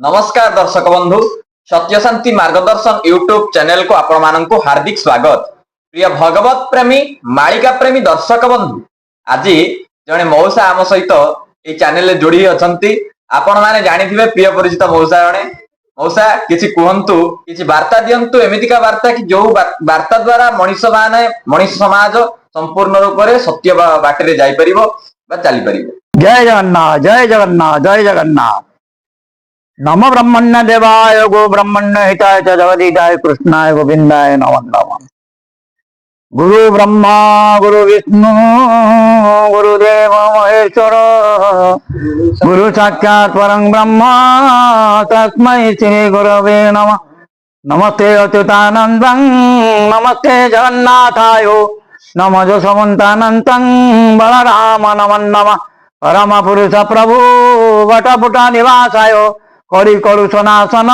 नमस्कार दर्शक बंधु सत्य शांति मार्गदर्शन यूट्यूब चैनल को आपण मानक हार्दिक स्वागत। प्रिय भगवत प्रेमी मालिका प्रेमी दर्शक बंधु आज जड़े मौसा आम सहित ये चैनल जोड़ी अच्छा आपण मैंने जानी प्रिय परिचित मौसा जड़े मौसा किसी कहतु किसी वार्ता दिंतु एमतीका वार्ता कि जो वार्ता द्वारा मनीष समाज संपूर्ण रूप से सत्य बाटर जापर चली पार। जय जगन्नाथ जय जगन्नाथ जय जगन्नाथ। नमो ब्रह्मण्य देवाय गो ब्रह्मण्य हिताय च जगदीताय कृष्णाय गोविंदाय नमो नमः। गुरु ब्रह्मा गुरु विष्णु गुरुदेव महेश्वर गुरु साक्षात् परं ब्रह्म तस्मै श्री गुरवे नमः। नमस्ते अच्युतानंदं नमस्ते जगन्नाथाय नमो जसवन्तानंतं बलराम नमो नमः। परम पुरुष प्रभु वटपुटा निवासाय करी कलुषनाशन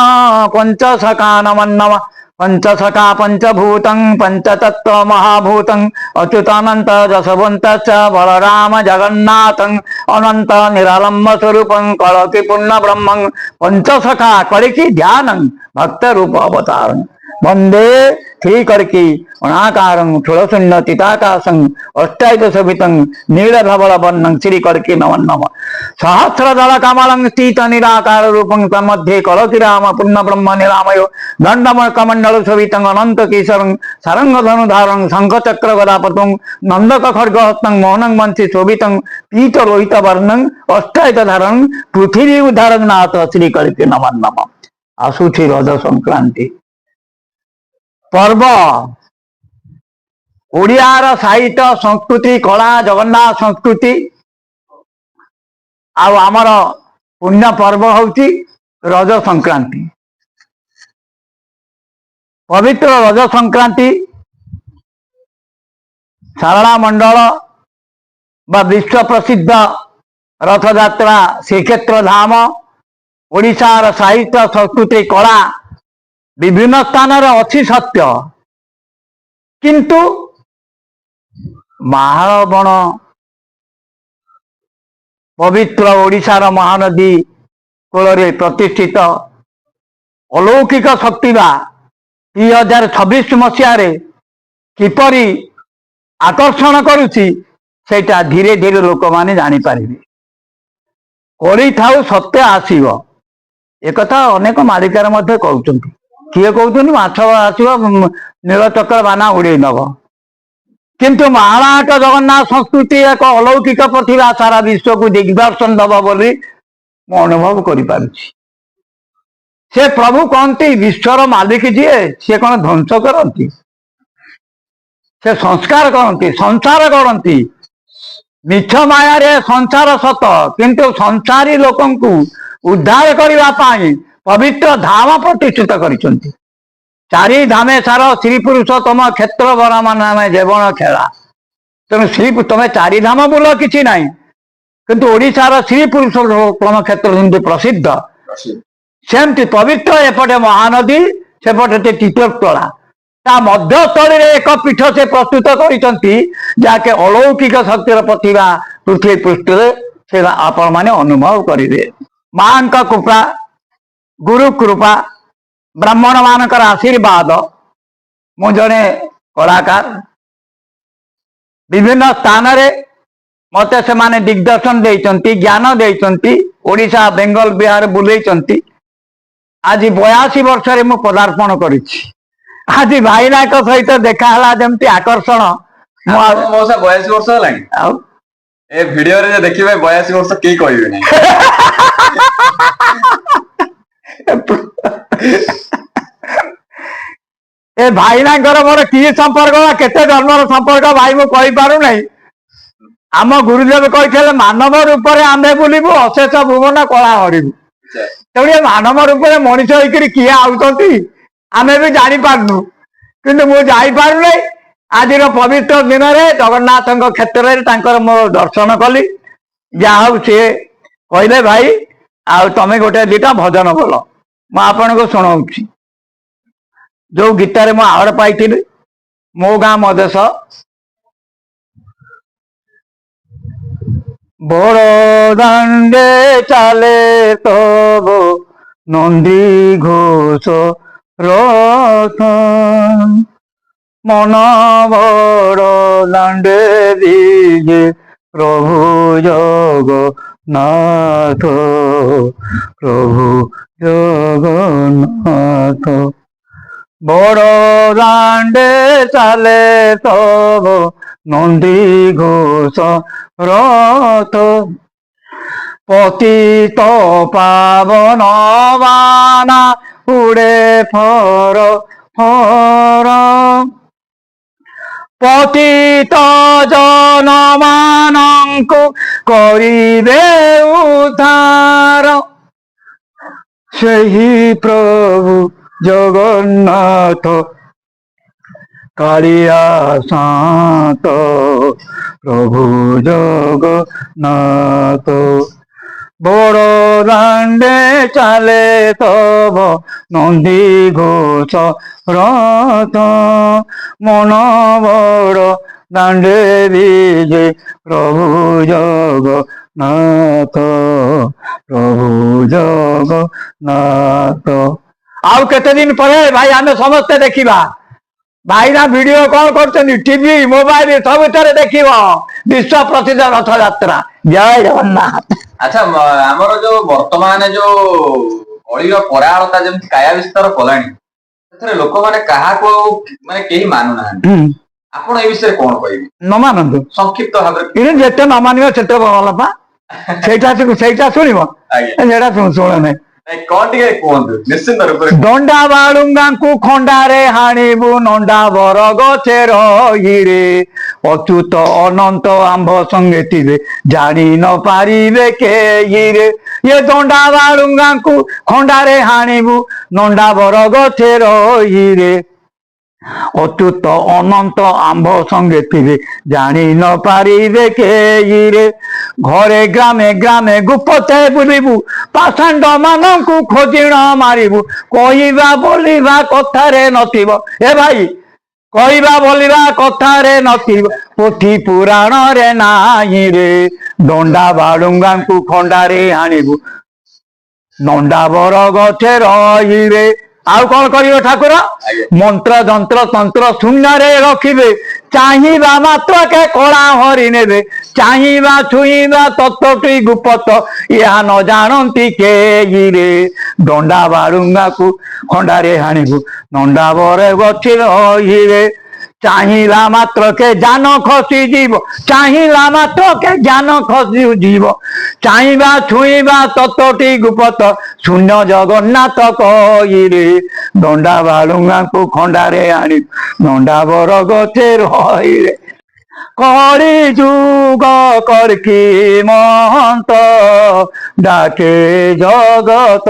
पंचसखा नमो नमः। पंचसखा पंचभूतं पंचतत्व महाभूतं अच्युतानंत जसवंत बलराम जगन्नाथं अनंत निरालंब स्वरूपं कलकी पूर्ण ब्रह्मं पंचसखा कलिकी ध्यानं भक्त रूप अवतारं वंदे श्री करकी अनाकारं ठुलशून्य चिताकाशं अष्टादशभितं नीलधवल वर्णं श्री करकी नमो नमः। सहस्रदल कमलं स्थित निराकार रूपं तन्मध्ये कलकी राम पूर्ण ब्रह्म निरामय दंडमकमंडल शोभितं अनंत किशोरं सरंग धनुधारं शंखचक्र गदापतं नंदक खड्गहस्तं मौनं वंशी शोभितं पीत लोहित वर्णं अष्टादशधारं पृथ्वी उद्धारं नाथ श्री करकी नमो नमः। आसुछि रज संक्रांति पर्व ओडियार साहित्य संस्कृति कला जगन्नाथ संस्कृति आमर पुण्य पर्व होउछि रज संक्रांति। पवित्र रज संक्रांति सारला मंडल बा विश्व प्रसिद्ध रथयात्रा श्रीक्षेत्र धाम ओडिशार साहित्य संस्कृति कला विभिन्न स्थान अच्छी सत्य किंतु महाबण पवित्र ओडिशार महानदी कूल प्रतिष्ठित अलौकिक शक्ति 2026 मसीह किपरि आकर्षण करुछि सेटा धीरे धीरे लोक माने जानी पारिबे। करी थाउ सत्य आसीबो एकथा अनेक मालिकार मध्य कहउछन्ति किए कहउछन्ति माछ आसीबो नीलचक्र बाना उड़े नब किंतु महानायक जगन्नाथ संस्कृति एक अलौकिक प्रतिभा सारा विश्व को दिग्दर्शन दब बोली मु अनुभव करि पारुछि। से प्रभु कहते विश्वर मालिक जी सी कौन ध्वंस करती से संस्कार करती संसार करती मिछ माया रे संसार सत किंतु संसारी लोकं को उद्धार करने पवित्र धाम प्रतिष्ठित करिसंति। चारि धामे सार श्री पुरुषोत्तम क्षेत्र बराम नाम जेवण खेला तेणु श्री तुम चारि धाम बोल कि ना किंतु ओडिशार श्री पुरुषोत्तम क्षेत्र जेमती प्रसिद्ध सेमती पवित्र एपटे महानदी सेपटे तीर्थस्थला ता मध्यस्थल एक पीठ से प्रस्तुत करके अलौकिक शक्तिर प्रतिभा पृथ्वी पृष्ठ से आपण मैंने अनुभव करेंगे। मां का कृपा गुरु कृपा ब्राह्मण मानकर आशीर्वाद मु जड़े कलाकार विभिन्न स्थान रे मते से माने दिग्दर्शन देइचंती ज्ञान देइचंती ओडिशा बेंगल बिहार बुलेइचंती। आज 82 वर्ष रे मु पदार्पण करिछि। आज भाईना सहित देखा हला जमती आकर्षण मौसा 82 वर्ष हलानी ए वीडियो रे देखिबे 82 वर्ष के कहबे नै ए भाईना मोर कि संपर्क केते जन्मर संपर्क भाई मु कहि पारु नै। आम गुरुदेव कहिथिले मानव रूप रे आंबे बुलिबु अशेष भुवन कला हरिबु तेणु मानव रूप में मनीष होकर किए आउती आम भी जानी पार्नु किंतु मु जापार नहीं। आज पवित्र दिन में जगन्नाथ क्षेत्र में मोर दर्शन कली जहा सी कहले भाई आ तमें गोटे दीटा भजन बोल मु आपण को शुणाऊँ जो गीतार मु आड़ पाई मो गाँ मो देश बड़ दांडे चले तो নন্দী ঘোষ রথ মন বড় দাণ্ডে বিজে প্রভু জগন্নাথ প্রভু জগন্নাথ বড় দাণ্ডে চালে তব নন্দী ঘোষ রথ পতিত পাবন বানা উড়ে ফর ফর পতিত জনମାନଙ୍କୁ କରିବେ ଉଦ୍ଧାର ସେହି ପ୍ରଭୁ ଜଗନ୍ନାଥ କାଳିଆ ସାନ୍ତ ପ୍ରଭୁ ଜଗନ୍ନାଥ বড় দাণ্ডে চালে তব নন্দী ঘোষ রথ মন বড় দাণ্ডে বিজে প্রভু জগন্নাଥ প্রভু জগନ୍ନାଥ। ଆଉ କେତେ ଦିନ ପରେ ଭାଇ ଆମେ ସମସ୍ତେ ଦେଖିବା ଭାଇନା ଭିଡିଓ କଣ କରୁଛନ୍ତି ଟିଭି ମୋବାଇଲ ସବୁଥିରେ ଦେଖିବ ବିଶ୍ୱ ପ୍ରସିଦ୍ଧ ରଥଯାତ୍ରା। ଜୟ ଜଗନ୍ନାଥ। ଆଚ୍ଛା ଆମର ଯୋଉ ବର୍ତ୍ତମାନ ଯୋଉ କଳିର ପରାଳତା ଯେମିତି କାୟା ବିସ୍ତାର କଲାଣି ସେଥିରେ ଲୋକମାନେ କାହାକୁ ମାନେ କେହି ମାନୁନାହାନ୍ତି। ଆପଣ ଏ ବିଷୟରେ କଣ କହିବେ? ନ ମାନନ୍ତୁ ସଂକ୍ଷିପ୍ତ ଭାବରେ ଯେତେ ନ ମାନିବ ସେତେ ଭଲ ପା ସେଇଟା ଶୁଣିବ ସେଇଟା ଶୁଣେ ନାହିଁ କଣ ଟିକେ କୁହନ୍ତୁ ନିଶ୍ଚିନ୍ତ ରୂପରେ। ଦଣ୍ଡା ବାଳୁଙ୍ଗାଙ୍କୁ ଖଣ୍ଡାରେ ହାଣିବୁ ନଣ୍ଡା ବର ଗଛେ ରହିରେ ଅଚ୍ୟୁତ ଅନନ୍ତ ଆମ୍ଭ ସଙ୍ଗେ ଥିବେ ଜାଣି ନ ପାରିବେ କେହିରେ ଏ ଦଣ୍ଡା ବାଳୁଙ୍ଗାଙ୍କୁ ଖଣ୍ଡାରେ ହାଣିବୁ ନଣ୍ଡା ବର ଗଛେ ରହିରେ ଅଚ୍ୟୁତ ଅନନ୍ତ ଆମ୍ଭ ସଙ୍ଗେ ଥିବେ ଜାଣି ନ ପାରିବେ କେହିରେ ଘରେ ଗ୍ରାମେ ଗ୍ରାମେ ଗୁପତେ ବୁଲିବୁ ପାଷାଣ୍ଡ ମାନଙ୍କୁ ଖୋଜିଣ ମାରିବୁ କହିବା ବୋଲିବା କଥାରେ ନଥିବ ଏ ଭାଇ କହିବା ବୋଲିବା କଥାରେ ନଥିବ ପୋଥି ପୁରାଣରେ ନାହିଁ ରେ ଦଣ୍ଡା ବାଳୁଙ୍ଗାଙ୍କୁ ଖଣ୍ଡାରେ ଆଣିବୁ ନଣ୍ଡା ବର ଗଛେ ରହିବେ ଆଉ କଣ କରିବ ଠାକୁର ମନ୍ତ୍ର ଯନ୍ତ୍ର ତନ୍ତ୍ର ଶୂନ୍ୟରେ ରଖିବେ ଚାହିଁବା ମାତ୍ରକେ କଳା ହରି ନେବେ ଚାହିଁବା ଛୁଇଁବା ତତ୍ତ୍ୱଟି ଗୁପତ ଏହା ନ ଜାଣନ୍ତି କେହିରେ ଦଣ୍ଡା ବାଳୁଙ୍ଗାକୁ ଖଣ୍ଡାରେ ହାଣିବୁ ନଣ୍ଡା ବର ଗଛେ ରହିବେ ଚାହିଁଲା ମାତ୍ରକେ ଜ୍ଞାନ ଖସିଯିବ ଚାହିଁଲା ମାତ୍ରକେ ଜ୍ଞାନ ଖସିଯିବ ଚାହିଁବା ଛୁଇଁବା ତତ୍ତ୍ୱଟି ଗୁପତ ଶୂନ୍ୟ ଜଗନ୍ନାଥ କହିରେ ଦଣ୍ଡା ବାଳୁଙ୍ଗାଙ୍କୁ ଖଣ୍ଡାରେ ଆଣି ନଣ୍ଡା ବର ଗଛେ ରହିରେ କଳି ଯୁଗ କରିକି ମହନ୍ତ ଡାକେ ଜଗତ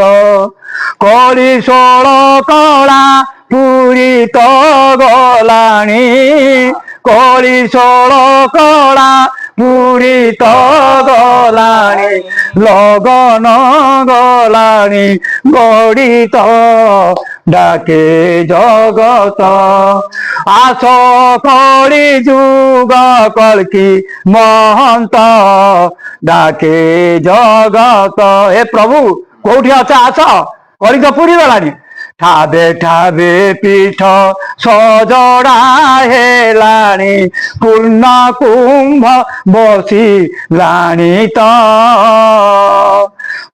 କଳି ଷୋଳ କଳା ପୁରୀ ତ ଗଲାଣି କଳି ଷୋଳ କଳା ପୁରୀ ତ ଗଲାଣି লগନ ଗଲାଣି ଗଡ଼ିତ ଡାକେ ଜଗତ ଆସ କଳି ଯୁଗ କଳ୍କି ମହନ୍ତ ଡାକେ ଜଗତ ଏ ପ୍ରଭୁ କୋଉଠି ଅଛ ଆସ କଳି ତ ପୁରୀ ଗଲାଣି ଠାବେ ଠାବେ ପୀଠ ସଜଡ଼ା ହେଲାଣି ପୂର୍ଣ୍ଣ କୁମ୍ଭ ବସିଲାଣି ତ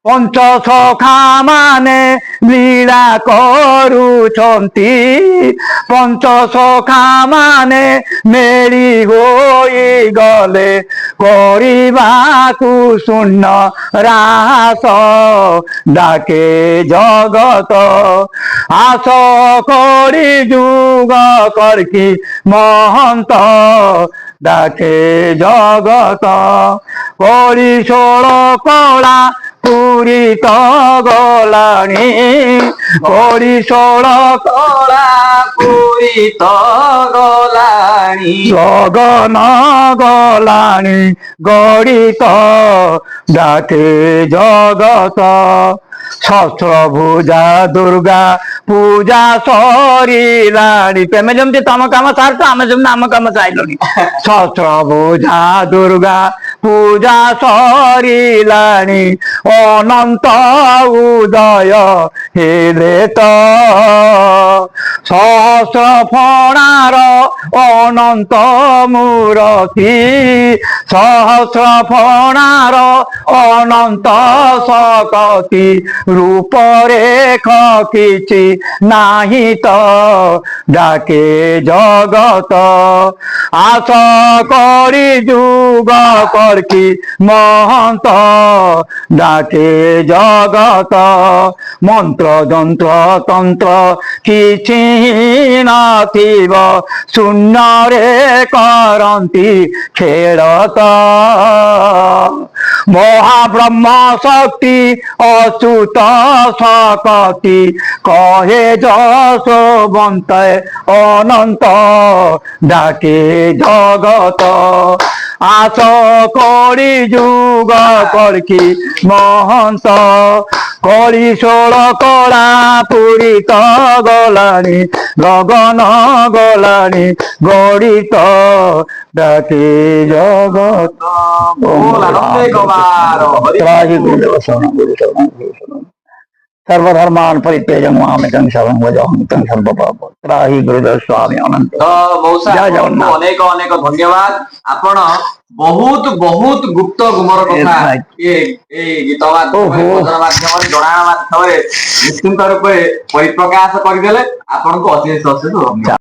ପଞ୍ଚସଖା ମାନେ ଲୀଳା କରୁଛନ୍ତି ପଞ୍ଚସଖା ମାନେ ମେଳି ହୋଇଗଲେ କରିବାକୁ ଶୂନ୍ୟ ରାସ ଡାକେ ଜଗତ ଆସ କଳି ଯୁଗ କରିକି ମହନ୍ତ ଡାକେ ଜଗତ କଳି ଷୋଳ କଳା ପୁରୀ ତ ଗଲାଣି କଳି ଷୋଳ କଳା ପୁରୀ ତ ଗଲାଣି লগନ ଗଲାଣି ଗଡ଼ିତ ଡାକେ ଜଗତ ଶସ୍ତ୍ର ଭୁଜା ଦୁର୍ଗା ପୂଜା ସରିଲାଣି ତମେ ଯେମିତି ତମ କାମ ସାରିଛ ଆମେ ଯେମିତି ଆମ କାମ ସାରିଲୁଣି ଶସ୍ତ୍ର ଭୁଜା ଦୁର୍ଗା ପୂଜା ସରିଲାଣି ଅନନ୍ତ ଉଦୟ ହେଲେ ତ ସହସ୍ର ଫଣାର ଅନନ୍ତ ମୂରତି ସହସ୍ର ଫଣାର ଅନନ୍ତ ଶକତି ରୂପରେଖ କିଛି ନାହିଁ ତ ଡାକେ ଜଗତ ଆସ କରି ଯୁଗ କରକି ମହନ୍ତ ଡାକେ ଜଗତ ମନ୍ତ୍ର ଯନ୍ତ୍ର ତନ୍ତ୍ର କିଛି ନଥିବ ଶୂନ୍ୟରେ କରନ୍ତି ଖେଳତ ମହାବ୍ରହ୍ମ ଶକ୍ତି ଅଚ୍ୟୁତ ଶକତି କହେ ଯଶୋବନ୍ତ ଅନନ୍ତ ଡାକେ ଜଗତ ଆସ କରି ଯୁଗ କରକି ମହନ୍ତ କଳି ଷୋଳ କଳା ପୁରିତ ଗଲାଣି ଗଗନ ଗଲାଣି ଗଡ଼ିତ ଡାକେ ଜଗତ बोल आनंदे कुमार हरि त्राहि गुरुदेव शरणं गुरु शरणं गुरु शरणं सर्वधर्मान् परित्यज्य मामेकं शरणं भजामि तं सर्वपाप त्राहि गुरुदेव स्वामी अनंत तो मौसा जय आपको जगन्नाथ। अनेक अनेक धन्यवाद आपण बहुत बहुत गुप्त गुमर कथा Right. ये गीत माध्यम भजन माध्यम जणा माध्यम निश्चिंत रूपे परिप्रकाश करदेले आपन को अशेष अशेष धन्यवाद।